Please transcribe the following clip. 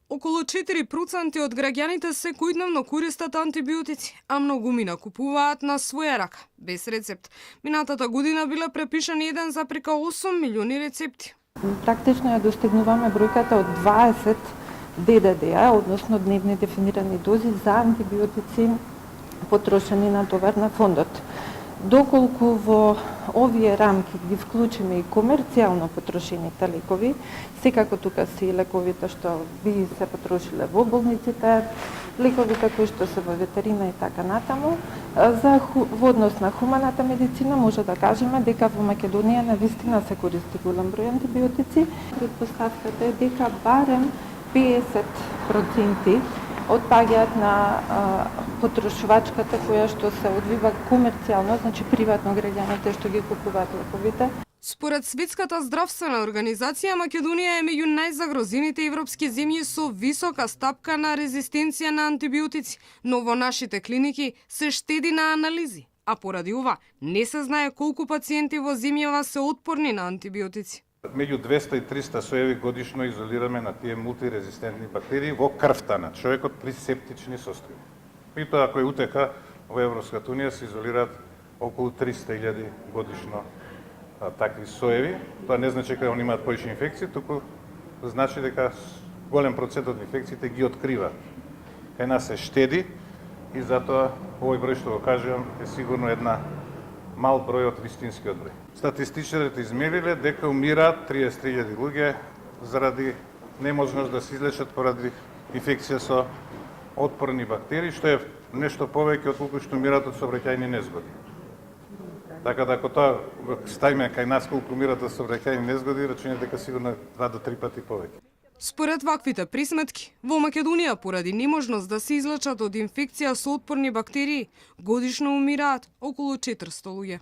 Околу 4% од граѓаните секојдневно користат антибиотици, а многумина купуваат на своја рака, без рецепт. Минатата година биле препишани 1,8 милиони рецепти. Практично ја достигнуваме бројката од 20 ДДД, односно дневни дефинирани дози за антибиотици потрошени на товар на фондот. Доколку во овие рамки ги вклучиме и комерцијално потрошените лекови, секако тука се и лековите што би се потрошиле во болниците, лековите кои што се во ветерина и така натаму, во однос на хуманата медицина може да кажеме дека во Македонија навистина се користи голем број антибиотици. Предпоставката е дека барем 50% отпаѓаат на потрошувачката која што се одвива комерцијално, значи приватно граѓаните што ги купуваат лековите. Според Светската здравствена организација, Македонија е меѓу најзагрозените европски земји со висока стапка на резистенција на антибиотици, но во нашите клиники се штеди на анализи, а поради ова не се знае колку пациенти во земјава се отпорни на антибиотици. Меѓу 200 и 300 соеви годишно изолираме на тие мултирезистентни бактерии во крвта на човекот при септични состојби. И тоа ако е утека во Европската унија се изолираат околу 300.000 годишно такви соеви. Тоа не значи дека они имаат повеќе инфекции, туку значи дека голем процент од инфекциите ги открива. Кај нас се штеди и затоа овој број што го кажувам е сигурно една мал број од вистинскиот број. Статистичарите измериле дека умираат 33.000 луѓе заради неможност да се излечат поради инфекција со отпорни бактерии, што е нешто повеќе од колку што умираат од сообраќајни незгоди. Така да ако тоа ставиме кај нас колку умираат од сообраќајни незгоди, рачунајте дека сигурно 2 до 3 пати повеќе. Според ваквите присметки, во Македонија поради неможност да се излечат од инфекција со отпорни бактерии, годишно умираат околу 400 луѓе.